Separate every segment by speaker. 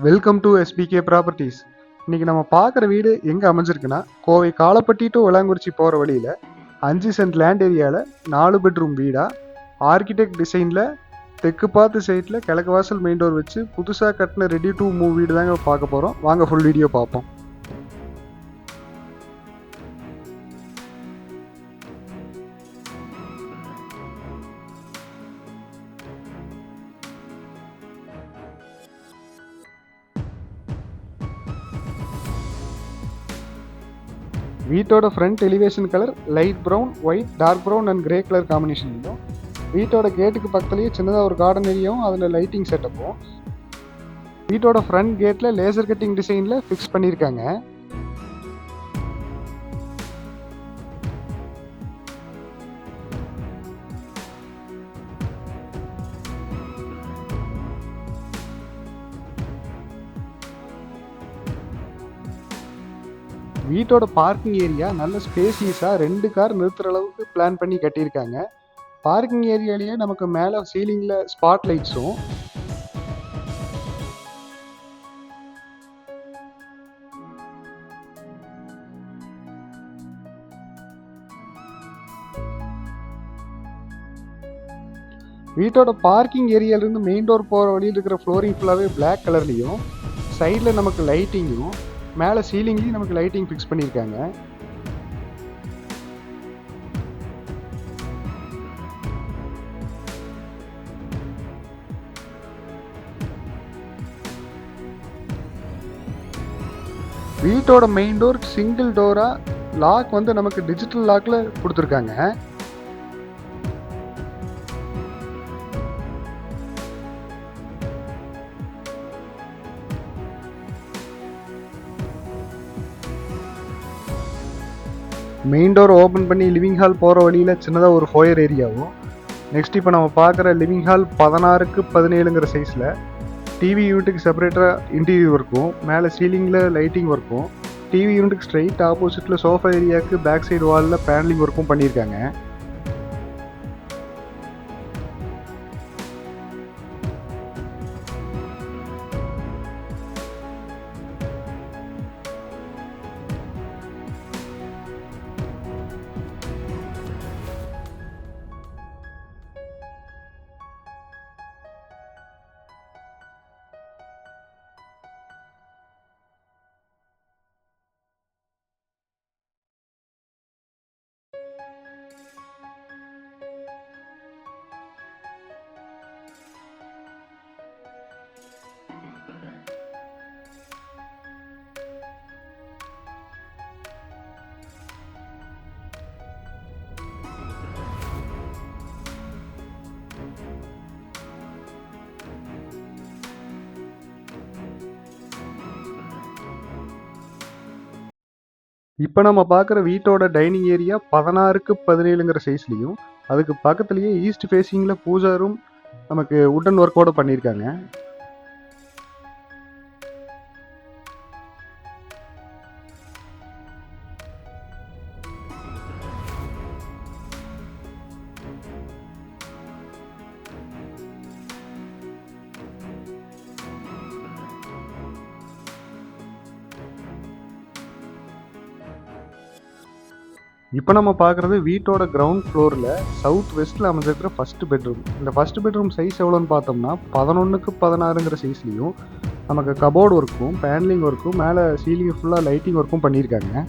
Speaker 1: Welcome to SPK properties. இன்னைக்கு நம்ம பார்க்குற வீடு எங்கே அமைஞ்சிருக்குன்னா, கோவை காலப்பட்டி டு விளாங்குறிச்சி போகிற வழியில் 5 சென்ட் லேண்ட் ஏரியாவில் 4 பெட்ரூம் வீடாக ஆர்கிடெக்ட் டிசைனில் தெற்கு பார்த்து சைட்டில் கிழக்கு வாசல் மெயின் டோர் வச்சு புதுசாக கட்டின ரெடி டு மூவ் வீடு தாங்க பார்க்க போகிறோம். வாங்க ஃபுல் வீடியோ பார்ப்போம். வீட்டோட front elevation colour light brown, white, dark brown and grey colour combination இருக்கும். வீட்டோட கேட்டுக்கு பக்கத்துலேயே சின்னதாக ஒரு கார்டன் ஏரியாவும் அதில் லைட்டிங் செட்டப்பும். வீட்டோட ஃப்ரண்ட் கேட்டில் லேசர் கட்டிங் டிசைனில் ஃபிக்ஸ் பண்ணியிருக்காங்க. வீட்டோட பார்க்கிங் ஏரியா நல்ல ஸ்பேசியஸாக 2 கார் நிறுத்துற அளவுக்கு பிளான் பண்ணி கட்டியிருக்காங்க. பார்க்கிங் ஏரியாலேயே நமக்கு மேலே சீலிங்கில் ஸ்பாட் லைட்ஸும், வீட்டோட பார்க்கிங் ஏரியாவிலேருந்து மெயின் டோர் போகிற வழியில் இருக்கிற ஃப்ளோரிங் ஃபுல்லாகவே பிளாக் கலர்லேயும், சைடில் நமக்கு லைட்டிங்கும், மேலே சீலிங்லேயும் நமக்கு லைட்டிங் ஃபிக்ஸ் பண்ணியிருக்காங்க. வீட்டோட மெயின் டோர் சிங்கிள் டோரா, லாக் வந்து நமக்கு டிஜிட்டல் லாக்ல கொடுத்துருக்காங்க. மெயின் டோர் ஓப்பன் பண்ணி லிவிங் ஹால் போகிற வழியில் சின்னதாக ஒரு ஃபோயர் ஏரியாவும், நெக்ஸ்ட் இப்போ நம்ம பார்க்குற லிவிங் ஹால் 16x17ங்கிற சைஸில் டிவி யூனிட்டுக்கு செப்பரேட்டராக இன்டீரியர் ஒர்க்கும், மேலே சீலிங்கில் லைட்டிங் ஒர்க்கும், டிவி யூனிட்டுக்கு ஸ்ட்ரைட் ஆப்போசிட்டில் சோஃபா ஏரியாவுக்கு பேக் சைடு வாலில் பேனலிங் ஒர்க்கும் பண்ணியிருக்காங்க. இப்போ நம்ம பார்க்குற வீட்டோட டைனிங் ஏரியா 16x17ங்கிற சைஸ்லையும், அதுக்கு பக்கத்துலேயே ஈஸ்ட் ஃபேஸிங்கில் பூஜா ரூம் நமக்கு உட்டன் ஒர்க்கோட பண்ணியிருக்காங்க. இப்போ நம்ம பார்க்குறது வீட்டோட கிரவுண்ட் ஃப்ளோரில் சவுத் வெஸ்ட்டில் அமைஞ்சிருக்கிற ஃபஸ்ட் பெட்ரூம். இந்த ஃபஸ்ட் பெட்ரூம் சைஸ் எவ்வளோன்னு பார்த்தோம்னா 11x16ங்கிற சைஸ்லையும் நமக்கு கபோர்டு ஒர்க்கும், பேனலிங் ஒர்க்கும், மேலே சீலிங் ஃபுல்லாக லைட்டிங் ஒர்க்கும் பண்ணியிருக்காங்க.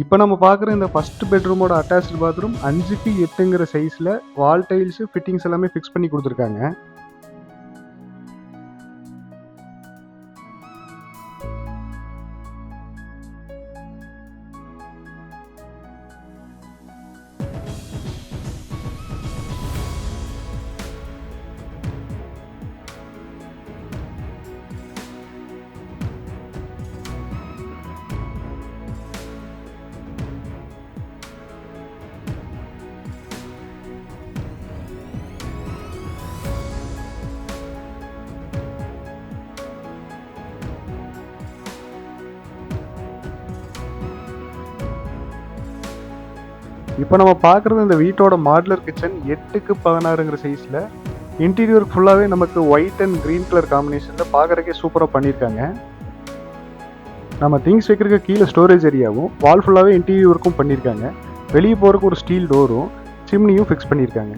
Speaker 1: இப்போ நம்ம பார்க்குற இந்த ஃபஸ்ட் பெட்ரூமோட அட்டாச்டு பாத்ரூம் 5x8ங்கிற சைஸில் வால் டைல்ஸு ஃபிட்டிங்ஸ் எல்லாமே ஃபிக்ஸ் பண்ணி கொடுத்துருக்காங்க. இப்போ நம்ம பார்க்குறது இந்த வீட்டோட மாடுலர் கிச்சன் 8க்கு 16ங்கிற சைஸில். இன்டீரியர் ஃபுல்லாகவே நமக்கு ஒயிட் அண்ட் க்ரீன் கலர் காம்பினேஷனில் பார்க்குறக்கே சூப்பராக பண்ணியிருக்காங்க. நம்ம திங்ஸ் வைக்கிறதுக்கு கீழே ஸ்டோரேஜ் ஏரியாவும் வால் ஃபுல்லாகவே இன்டீரியர் ஒர்க்கும் பண்ணியிருக்காங்க. வெளியே போகிறதுக்கு ஒரு ஸ்டீல் டோரும் சிம்னியும் ஃபிக்ஸ் பண்ணியிருக்காங்க.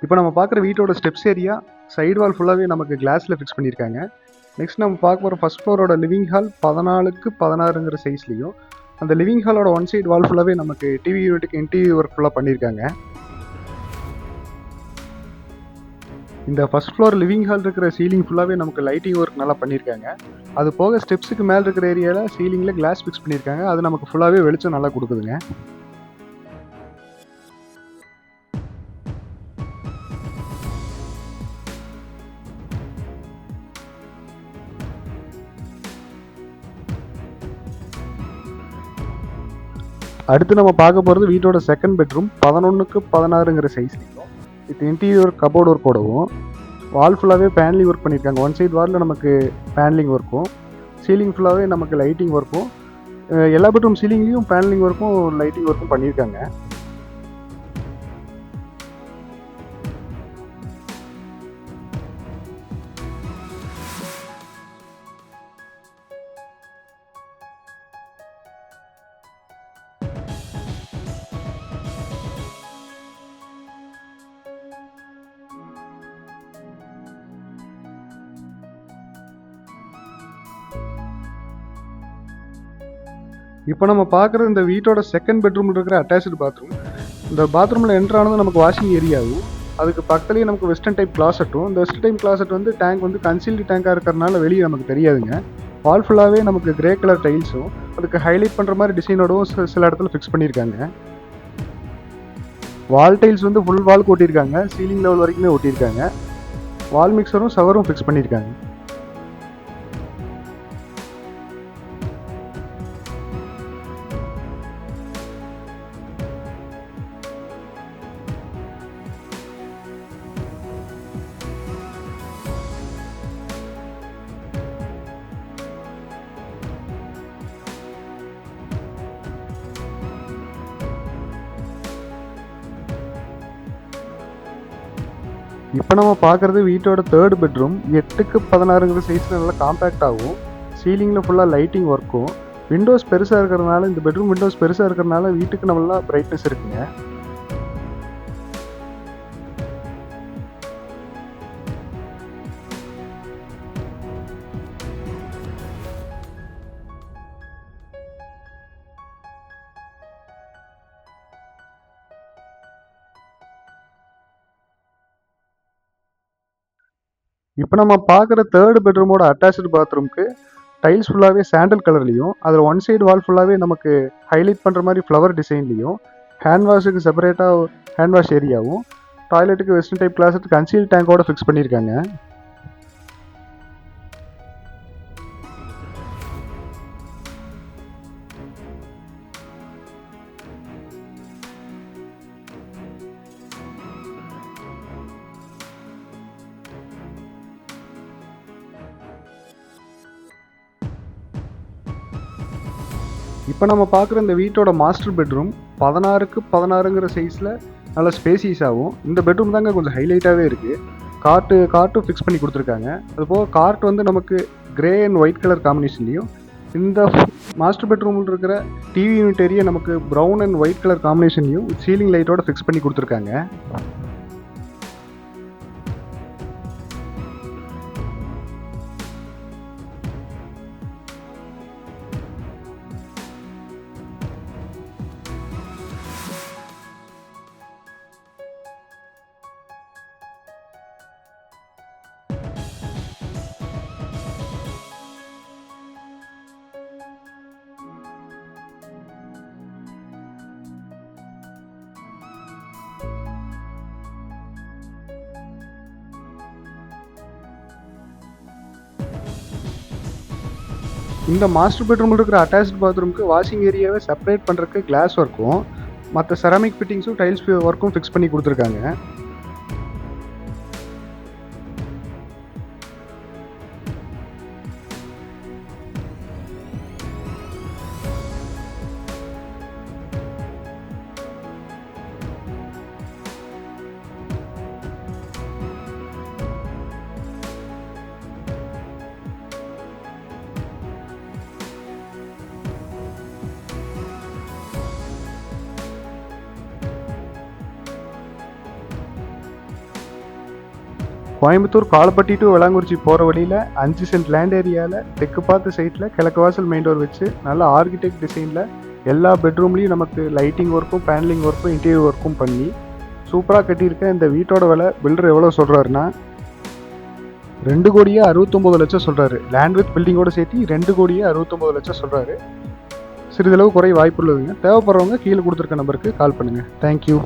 Speaker 1: இப்போ நம்ம பார்க்குற வீட்டோட ஸ்டெப்ஸ் ஏரியா சைடு வால் ஃபுல்லாகவே நமக்கு கிளாஸில் ஃபிக்ஸ் பண்ணியிருக்காங்க. நெக்ஸ்ட் நம்ம பார்க்க போகிற ஃபர்ஸ்ட் ஃப்ளோரோட லிவிங் ஹால் 14க்கு 16ங்கிற சைஸ்லையும், அந்த லிவிங் ஹாலோட ஒன் சைடு வால் ஃபுல்லாகவே நமக்கு டிவி யூனிட்டுக்கு இன்டீரியர் ஒர்க் ஃபுல்லாக பண்ணியிருக்காங்க. இந்த ஃபர்ஸ்ட் ஃப்ளோர் லிவிங் ஹால் இருக்கிற சீலிங் ஃபுல்லாகவே நமக்கு லைட்டிங் ஒர்க் நல்லா பண்ணியிருக்காங்க. அது போக ஸ்டெப்ஸுக்கு மேலே இருக்கிற ஏரியாவில் சீலிங்கில் கிளாஸ் ஃபிக்ஸ் பண்ணியிருக்காங்க. அது நமக்கு ஃபுல்லாகவே வெளிச்சம் நல்லா கொடுக்குதுங்க. அடுத்து நம்ம பார்க்க போகிறது வீட்டோட செகண்ட் பெட்ரூம் 11க்கு 16ங்கிற சைஸ்லையும் வித் இன்டீரியர் கபோர்ட் ஒர்க்கோடவும் வால் ஃபுல்லாகவே பேனலிங் ஒர்க் பண்ணியிருக்காங்க. ஒன் சைடு வாலில் நமக்கு பேனலிங் ஒர்க்கும் சீலிங் ஃபுல்லாகவே நமக்கு லைட்டிங் ஒர்க்கும், எல்லா பெட்ரூம் சீலிங்லேயும் பேனலிங் ஒர்க்கும் லைட்டிங் ஒர்க்கும் பண்ணியிருக்காங்க. இப்போ நம்ம பார்க்குறது இந்த வீட்டோட செகண்ட் பெட்ரூமில் இருக்கிற அட்டாச்சு பாத்ரூம். இந்த பாத்ரூமில் என்ட்ரு ஆனது நமக்கு வாஷிங் ஏரியாவும், அதுக்கு பக்கத்துலேயே நமக்கு வெஸ்டர்ன் டைப் கிளாசெட்டும். இந்த வெஸ்டர்ன் டைப் கிளாசெட் வந்து டேங்க் வந்து கன்சீல்டு டேங்காக இருக்கிறனால வெளியே நமக்கு தெரியாதுங்க. வால் ஃபுல்லாகவே நமக்கு கிரே கலர் டைல்ஸும் அதுக்கு ஹைலைட் பண்ணுற மாதிரி டிசைனோடவும் சில இடத்துல ஃபிக்ஸ் பண்ணியிருக்காங்க. வால் டைல்ஸ் வந்து ஃபுல் வால் ஒட்டியிருக்காங்க, சீலிங் லெவல் வரைக்குமே ஒட்டியிருக்காங்க. வால் மிக்சரும் சவரும் ஃபிக்ஸ் பண்ணியிருக்காங்க. இப்போ நம்ம பார்க்குறது வீட்டோட தேர்ட் பெட்ரூம் 8க்கு 16ங்கிற சைஸில் நல்லா காம்பேக்ட் ஆகும். சீலிங்கில் ஃபுல்லாக லைட்டிங் ஒர்க்கும், விண்டோஸ் பெருசாக இருக்கிறதுனால, இந்த பெட்ரூம் விண்டோஸ் பெருசாக இருக்கிறதுனால வீட்டுக்கு நல்லா பிரைட்னஸ் இருக்குங்க. இப்போ நம்ம பார்க்குற தேர்ட் பெட்ரூமோட அட்டாச்சு பாத்ரூம்க்கு டைல்ஸ் ஃபுல்லாகவே சாண்டல் கலர்லையும், அதில் ஒன் சைடு வால் ஃபுல்லாகவே நமக்கு ஹைலைட் பண்ணுற மாதிரி ஃப்ளவர் டிசைன்லையும், ஹேண்ட் வாஷுக்கு செப்பரேட்டாக ஹேண்ட் வாஷ் ஏரியாவும், டாய்லெட்டுக்கு வெஸ்டர்ன் டைப் கிளாஸுக்கு கன்சீல் டேங்கோட ஃபிக்ஸ் பண்ணியிருக்காங்க. இப்போ நம்ம பார்க்குற இந்த வீட்டோட மாஸ்டர் பெட்ரூம் 16க்கு 16ங்கிற சைஸில் நல்ல ஸ்பேசியஸாகவும், இந்த பெட்ரூம் தாங்க கொஞ்சம் ஹைலைட்டாகவே இருக்குது. கார்ட்டும் ஃபிக்ஸ் பண்ணி கொடுத்துருக்காங்க. அதுபோக கார்ட் வந்து நமக்கு கிரே அண்ட் ஒயிட் கலர் காம்பினேஷன்லையும், இந்த மாஸ்டர் பெட்ரூமில் இருக்கிற டிவி யூனிட் ஏரியா நமக்கு ப்ரௌன் அண்ட் ஒயிட் கலர் காம்பினேஷன்லையும் சீலிங் லைட்டோட ஃபிக்ஸ் பண்ணி கொடுத்துருக்காங்க. இந்த மாஸ்டர் பெட்ரூமில் இருக்கிற அட்டாச்ட் பாத்ரூமுக்கு வாஷிங் ஏரியாவை செப்பரேட் பண்ணுறதுக்கு கிளாஸ் ஒர்க்கும் மற்ற செராமிக் ஃபிட்டிங்ஸும் டைல்ஸ் ஒர்க்கும் ஃபிக்ஸ் பண்ணி கொடுத்துருக்காங்க. கோயம்புத்தூர் காலப்பட்டி டு வேளாங்குறிச்சி போகிற வழியில் 5 சென்ட் லேண்ட் ஏரியாவில் தெற்கு பார்த்த சைட்டில் கிழக்கு வாசல் மெயின் டோர் வச்சு நல்ல ஆர்கிடெக்ட் டிசைனில் எல்லா பெட்ரூம்லேயும் நமக்கு லைட்டிங் ஒர்க்கும் பேனலிங் ஒர்க்கும் இன்டீரியர் ஒர்க்கும் பண்ணி சூப்பராக கட்டியிருக்க இந்த வீட்டோட விலை பில்டர் எவ்வளோ சொல்கிறாருன்னா 2,69,00,000 சொல்கிறாரு. லேண்ட் வித் பில்டிங்கோடு சேர்த்து 2,69,00,000 சொல்கிறாரு. சிறிதளவு குறை வாய்ப்பு உள்ளதுங்க. தேவைப்படுறவங்க கீழே கொடுத்துருக்க நம்பருக்கு கால் பண்ணுங்கள். தேங்க்யூ.